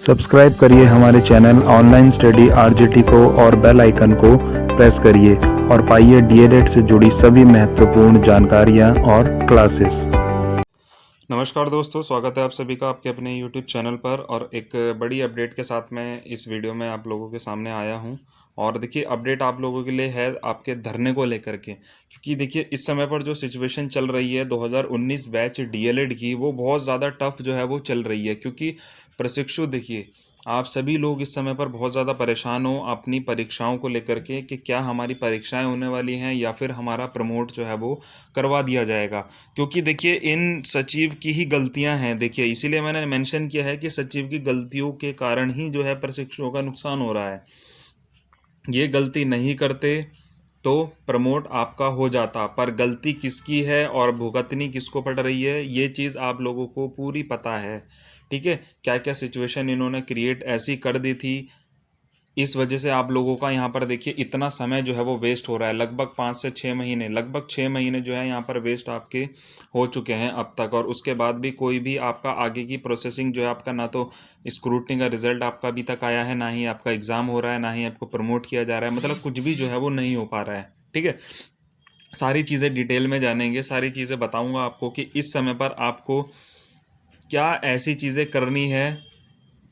Subscribe करिए हमारे channel online study RJT को और बेल आइकन को प्रेस करिए और पाइए डीएलएड से जुड़ी सभी महत्वपूर्ण जानकारियाँ और क्लासेस। नमस्कार दोस्तों, स्वागत है आप सभी का आपके अपने YouTube चैनल पर। और एक बड़ी अपडेट के साथ मैं इस वीडियो में आप लोगों के सामने आया हूं। और देखिए, अपडेट आप लोगों के लिए है आपके धरने को लेकर के, क्योंकि देखिए इस समय पर जो सिचुएशन चल रही है 2019 बैच डीएलएड की, वो बहुत ज़्यादा टफ जो है वो चल रही है। क्योंकि प्रशिक्षु देखिए, आप सभी लोग इस समय पर बहुत ज़्यादा परेशान हो अपनी परीक्षाओं को लेकर के कि क्या हमारी परीक्षाएं होने वाली हैं या फिर हमारा प्रमोट जो है वो करवा दिया जाएगा। क्योंकि देखिए इन सचिव की ही गलतियां हैं। देखिए इसीलिए मैंने मेंशन किया है कि सचिव की गलतियों के कारण ही जो है प्रशिक्षुओं का नुकसान हो रहा है। ये गलती नहीं करते तो प्रमोट आपका हो जाता, पर गलती किसकी है और भुगतनी किसको पड़ रही है, ये चीज़ आप लोगों को पूरी पता है। ठीक है, क्या क्या सिचुएशन इन्होंने क्रिएट ऐसी कर दी थी, इस वजह से आप लोगों का यहाँ पर देखिए इतना समय जो है वो वेस्ट हो रहा है। लगभग 5 से 6 महीने, लगभग 6 महीने जो है यहाँ पर वेस्ट आपके हो चुके हैं अब तक। और उसके बाद भी कोई भी आपका आगे की प्रोसेसिंग जो है आपका, ना तो स्क्रूटनी का रिजल्ट आपका अभी तक आया है, ना ही आपका एग्ज़ाम हो रहा है, ना ही आपको प्रमोट किया जा रहा है। मतलब कुछ भी जो है वो नहीं हो पा रहा है। ठीक है, सारी चीज़ें डिटेल में जानेंगे, सारी चीज़ें बताऊँगा आपको कि इस समय पर आपको क्या ऐसी चीज़ें करनी है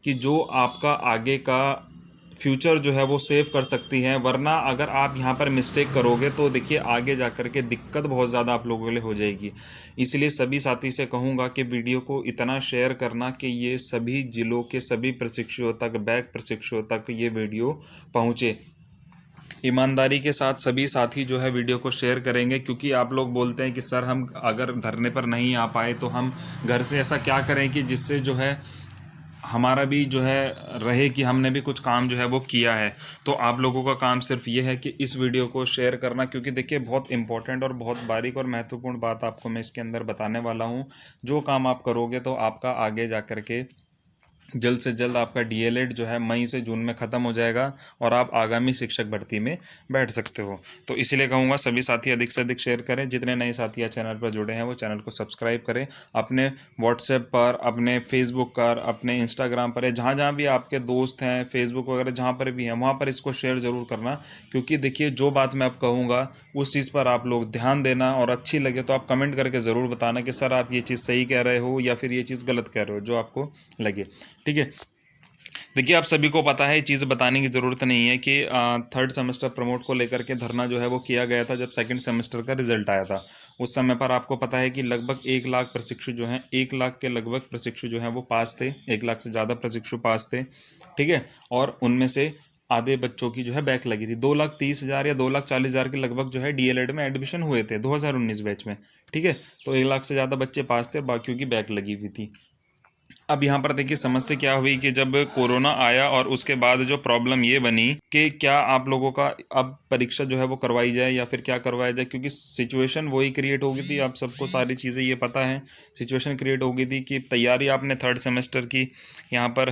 कि जो आपका आगे का फ्यूचर जो है वो सेव कर सकती हैं। वरना अगर आप यहाँ पर मिस्टेक करोगे तो देखिए आगे जा कर के दिक्कत बहुत ज़्यादा आप लोगों के लिए हो जाएगी। इसलिए सभी साथी से कहूँगा कि वीडियो को इतना शेयर करना कि ये सभी जिलों के सभी प्रशिक्षुओं तक, बैक प्रशिक्षुओं तक ये वीडियो पहुँचे। ईमानदारी के साथ सभी साथी जो है वीडियो को शेयर करेंगे, क्योंकि आप लोग बोलते हैं कि सर हम अगर धरने पर नहीं आ पाए तो हम घर से ऐसा क्या करें कि जिससे जो है हमारा भी जो है रहे कि हमने भी कुछ काम जो है वो किया है। तो आप लोगों का काम सिर्फ ये है कि इस वीडियो को शेयर करना, क्योंकि देखिए बहुत इंपॉर्टेंट और बहुत बारीक और महत्वपूर्ण बात आपको मैं इसके अंदर बताने वाला हूँ। जो काम आप करोगे तो आपका आगे जा कर के जल्द से जल्द आपका डीएलएड जो है मई से जून में ख़त्म हो जाएगा और आप आगामी शिक्षक भर्ती में बैठ सकते हो। तो इसीलिए कहूँगा सभी साथी अधिक से अधिक शेयर करें। जितने नए साथी चैनल पर जुड़े हैं वो चैनल को सब्सक्राइब करें। अपने व्हाट्सएप पर, अपने फेसबुक पर, अपने इंस्टाग्राम पर, जहाँ जहाँ भी आपके दोस्त हैं, फेसबुक वगैरह जहाँ पर भी हैं, वहाँ पर इसको शेयर ज़रूर करना। क्योंकि देखिए जो बात मैं अब कहूँगा उस चीज़ पर आप लोग ध्यान देना, और अच्छी लगे तो आप कमेंट करके ज़रूर बताना कि सर आप ये चीज़ सही कह रहे हो या फिर ये चीज़ गलत कह रहे हो, जो आपको लगे। ठीक है, देखिए आप सभी को पता है, चीज़ बताने की ज़रूरत नहीं है कि थर्ड सेमेस्टर प्रमोट को लेकर के धरना जो है वो किया गया था जब सेकंड सेमेस्टर का रिजल्ट आया था। उस समय पर आपको पता है कि लगभग 1 लाख प्रशिक्षु जो हैं, 1 लाख के लगभग प्रशिक्षु जो हैं वो पास थे, 1 लाख से ज़्यादा प्रशिक्षु पास थे। ठीक है, और उनमें से आधे बच्चों की जो है बैक लगी थी। 2,30,000 या 2,40,000 के लगभग जो है डीएलएड में एडमिशन हुए थे 2019 बैच में। ठीक है, तो 1 लाख से ज़्यादा बच्चे पास थे, बाकियों की बैक लगी हुई थी। अब यहाँ पर देखिए समस्या क्या हुई कि जब कोरोना आया और उसके बाद जो प्रॉब्लम ये बनी कि क्या आप लोगों का अब परीक्षा जो है वो करवाई जाए या फिर क्या करवाया जाए, क्योंकि सिचुएशन वही क्रिएट हो गई थी। आप सबको सारी चीज़ें ये पता है, सिचुएशन क्रिएट हो गई थी कि तैयारी आपने थर्ड सेमेस्टर की यहाँ पर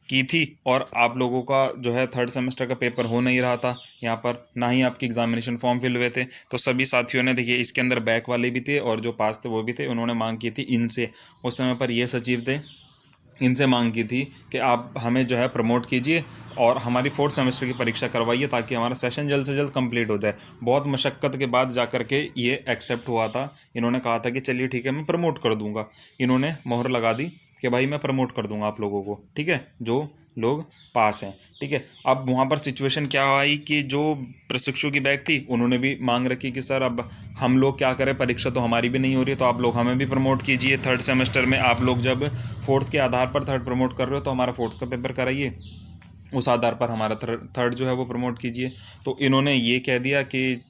की थी और आप लोगों का जो है थर्ड सेमेस्टर का पेपर हो नहीं रहा था यहाँ पर, ना ही आपकी एग्जामिनेशन फॉर्म फिल हुए थे। तो सभी साथियों ने देखिए इसके अंदर बैक वाले भी थे और जो पास थे वो भी थे, उन्होंने मांग की थी इनसे, उस समय पर ये सचिव थे, इनसे मांग की थी कि आप हमें जो है प्रमोट कीजिए और हमारी फोर्थ सेमेस्टर की परीक्षा करवाइए ताकि हमारा सेशन जल्द से जल्द कंप्लीट हो जाए। बहुत मशक्क़त के बाद जा कर के ये एक्सेप्ट हुआ था। इन्होंने कहा था कि चलिए ठीक है मैं प्रमोट कर दूंगा। इन्होंने मोहर लगा दी कि भाई मैं प्रमोट कर दूंगा आप लोगों को, ठीक है, जो लोग पास हैं। ठीक है, अब वहाँ पर सिचुएशन क्या आई कि जो प्रशिक्षु की बैग थी उन्होंने भी मांग रखी कि सर अब हम लोग क्या करें, परीक्षा तो हमारी भी नहीं हो रही है, तो आप लोग हमें भी प्रमोट कीजिए थर्ड सेमेस्टर में। आप लोग जब फोर्थ के आधार पर थर्ड प्रमोट कर रहे हो तो हमारा फोर्थ का पेपर कराइए, उस आधार पर हमारा थर्ड जो है वो प्रमोट कीजिए। तो इन्होंने ये कह दिया कि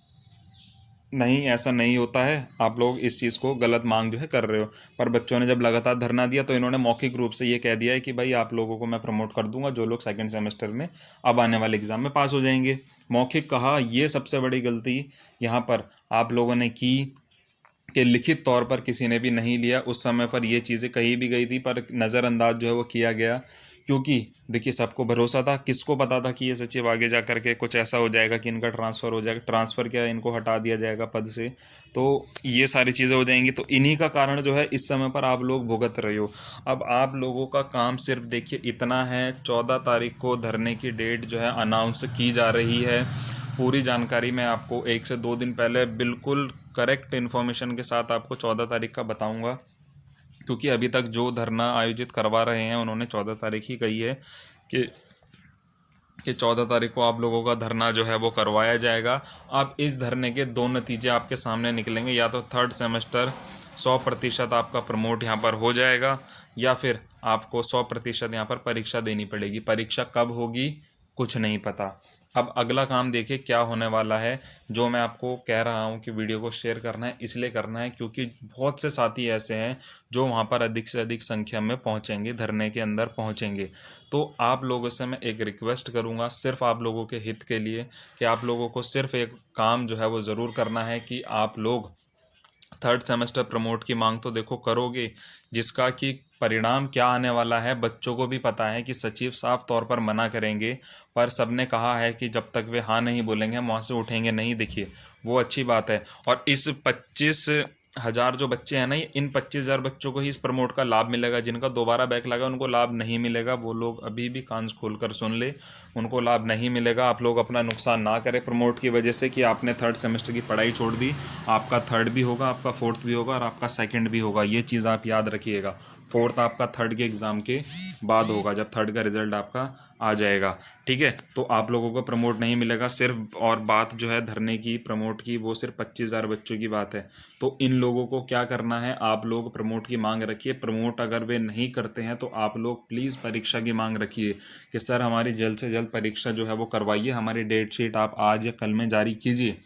नहीं, ऐसा नहीं होता है, आप लोग इस चीज़ को गलत मांग जो है कर रहे हो। पर बच्चों ने जब लगातार धरना दिया तो इन्होंने मौखिक रूप से ये कह दिया है कि भाई आप लोगों को मैं प्रमोट कर दूंगा जो लोग सेकंड सेमेस्टर में अब आने वाले एग्ज़ाम में पास हो जाएंगे। मौखिक कहा, ये सबसे बड़ी गलती यहाँ पर आप लोगों ने की कि लिखित तौर पर किसी ने भी नहीं लिया। उस समय पर ये चीज़ें कही भी गई थी पर नज़रअंदाज जो है वो किया गया। क्योंकि देखिए सबको भरोसा था, किसको पता था कि ये सचिव आगे जा कर के कुछ ऐसा हो जाएगा कि इनका ट्रांसफ़र हो जाएगा, ट्रांसफ़र क्या इनको हटा दिया जाएगा पद से, तो ये सारी चीज़ें हो जाएंगी। तो इन्हीं का कारण जो है इस समय पर आप लोग भुगत रहे हो। अब आप लोगों का काम सिर्फ देखिए इतना है, 14 तारीख को धरने की डेट जो है अनाउंस की जा रही है। पूरी जानकारी मैं आपको 1 से 2 दिन पहले बिल्कुल करेक्ट इन्फॉर्मेशन के साथ आपको 14 तारीख का बताऊंगा, क्योंकि अभी तक जो धरना आयोजित करवा रहे हैं उन्होंने 14 तारीख ही कही है कि 14 तारीख को आप लोगों का धरना जो है वो करवाया जाएगा। अब इस धरने के दो नतीजे आपके सामने निकलेंगे, या तो थर्ड सेमेस्टर 100% आपका प्रमोट यहाँ पर हो जाएगा, या फिर आपको 100% यहाँ पर परीक्षा देनी पड़ेगी। परीक्षा कब होगी कुछ नहीं पता। अब अगला काम देखिए क्या होने वाला है। जो मैं आपको कह रहा हूँ कि वीडियो को शेयर करना है, इसलिए करना है क्योंकि बहुत से साथी ऐसे हैं जो वहाँ पर अधिक से अधिक संख्या में पहुँचेंगे, धरने के अंदर पहुँचेंगे। तो आप लोगों से मैं एक रिक्वेस्ट करूँगा, सिर्फ आप लोगों के हित के लिए, कि आप लोगों को सिर्फ एक काम जो है वो ज़रूर करना है कि आप लोग थर्ड सेमेस्टर प्रमोट की मांग तो देखो करोगे, जिसका कि परिणाम क्या आने वाला है बच्चों को भी पता है कि सचिव साफ तौर पर मना करेंगे, पर सबने कहा है कि जब तक वे हाँ नहीं बोलेंगे हम वहाँ से उठेंगे नहीं। देखिए वो अच्छी बात है। और इस 25,000 जो बच्चे हैं ना, इन 25,000 बच्चों को ही इस प्रमोट का लाभ मिलेगा। जिनका दोबारा बैक लगा उनको लाभ नहीं मिलेगा। वो लोग अभी भी कान खोल कर सुन ले, उनको लाभ नहीं मिलेगा। आप लोग अपना नुकसान ना करें प्रमोट की वजह से कि आपने थर्ड सेमेस्टर की पढ़ाई छोड़ दी। आपका थर्ड भी होगा, आपका फोर्थ भी होगा और आपका सेकंड भी होगा। ये चीज़ आप याद रखिएगा। फोर्थ आपका थर्ड के एग्ज़ाम के बाद होगा, जब थर्ड का रिजल्ट आपका आ जाएगा। ठीक है, तो आप लोगों को प्रमोट नहीं मिलेगा सिर्फ। और बात जो है धरने की प्रमोट की, वो सिर्फ 25,000 बच्चों की बात है। तो इन लोगों को क्या करना है, आप लोग प्रमोट की मांग रखिए। प्रमोट अगर वे नहीं करते हैं तो आप लोग प्लीज़ परीक्षा की मांग रखिए कि सर हमारी जल्द से जल्द परीक्षा जो है वो करवाइए। हमारी डेट शीट आप आज या कल में जारी कीजिए।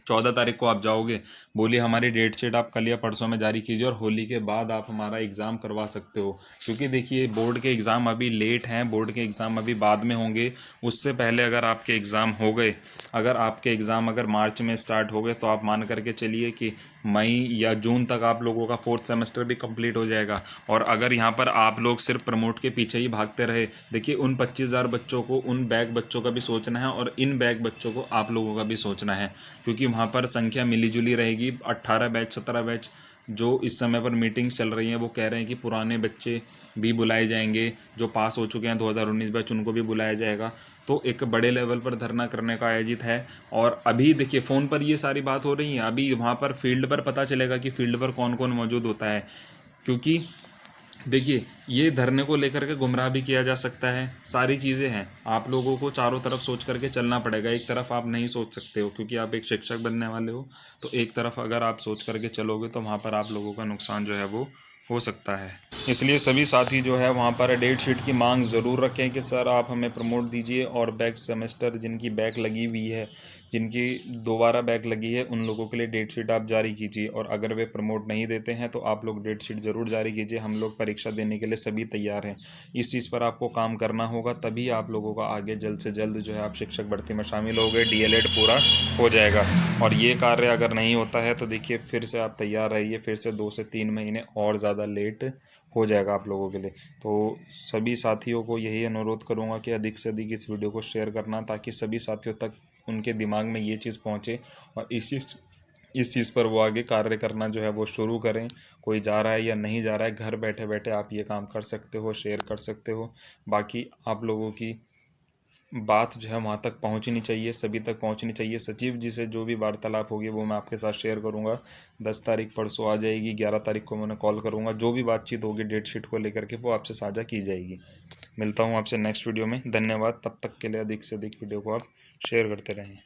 14 तारीख को आप जाओगे, बोलिए हमारी डेट शीट आप कल या परसों में जारी कीजिए और होली के बाद आप हमारा एग्ज़ाम करवा सकते हो। क्योंकि देखिए बोर्ड के एग्ज़ाम अभी लेट हैं, बोर्ड के एग्ज़ाम अभी बाद में होंगे। उससे पहले अगर आपके एग्ज़ाम हो गए, अगर आपके एग्ज़ाम अगर मार्च में स्टार्ट हो गए, तो आप मान करके चलिए कि मई या जून तक आप लोगों का फोर्थ सेमेस्टर भी कंप्लीट हो जाएगा। और अगर यहाँ पर आप लोग सिर्फ प्रमोट के पीछे ही भागते रहे, देखिए उन 25,000 बच्चों को, उन बैक बच्चों का भी सोचना है और इन बैक बच्चों को आप लोगों का भी सोचना है। क्योंकि वहाँ पर संख्या मिलीजुली रहेगी। 18 बैच 17 बैच जो इस समय पर मीटिंग्स चल रही हैं, वो कह रहे हैं कि पुराने बच्चे भी बुलाए जाएंगे, जो पास हो चुके हैं 2019 बैच उनको भी बुलाया जाएगा। तो एक बड़े लेवल पर धरना करने का आयोजित है। और अभी देखिए फ़ोन पर ये सारी बात हो रही है, अभी वहाँ पर फील्ड पर पता चलेगा कि फील्ड पर कौन कौन मौजूद होता है। क्योंकि देखिए ये धरने को लेकर के गुमराह भी किया जा सकता है, सारी चीज़ें हैं। आप लोगों को चारों तरफ सोच करके चलना पड़ेगा। एक तरफ आप नहीं सोच सकते हो क्योंकि आप एक शिक्षक बनने वाले हो। तो एक तरफ अगर आप सोच करके चलोगे तो वहाँ पर आप लोगों का नुकसान जो है वो हो सकता है। इसलिए सभी साथी जो है वहाँ पर डेट शीट की मांग ज़रूर रखें कि सर आप हमें प्रमोट दीजिए। और बैक सेमेस्टर जिनकी बैक लगी हुई है, जिनकी दोबारा बैक लगी है, उन लोगों के लिए डेट शीट आप जारी कीजिए। और अगर वे प्रमोट नहीं देते हैं तो आप लोग डेट शीट ज़रूर जारी कीजिए। हम लोग परीक्षा देने के लिए सभी तैयार हैं। इस चीज़ पर आपको काम करना होगा, तभी आप लोगों का आगे जल्द से जल्द जो है आप शिक्षक भर्ती में शामिल हो गए, DLED पूरा हो जाएगा। और ये कार्य अगर नहीं होता है तो देखिए फिर से आप तैयार रहिए, फिर से 2 से 3 महीने और ज़्यादा लेट हो जाएगा आप लोगों के लिए। तो सभी साथियों को यही अनुरोध करूँगा कि अधिक से अधिक इस वीडियो को शेयर करना, ताकि सभी साथियों तक उनके दिमाग में ये चीज़ पहुँचे और इस चीज़ पर वो आगे कार्य करना जो है वो शुरू करें। कोई जा रहा है या नहीं जा रहा है, घर बैठे बैठे आप ये काम कर सकते हो, शेयर कर सकते हो। बाकी आप लोगों की बात जो है वहाँ तक पहुँचनी चाहिए, सभी तक पहुँचनी चाहिए। सचिव जी से जो भी वार्तालाप होगी वो मैं आपके साथ शेयर करूँगा। 10 तारीख परसों आ जाएगी, 11 तारीख को मैं कॉल करूँगा। जो भी बातचीत होगी डेट शीट को लेकर के वो आपसे साझा की जाएगी। मिलता हूँ आपसे नेक्स्ट वीडियो में। धन्यवाद। तब तक के लिए अधिक से अधिक वीडियो को आप शेयर करते रहें।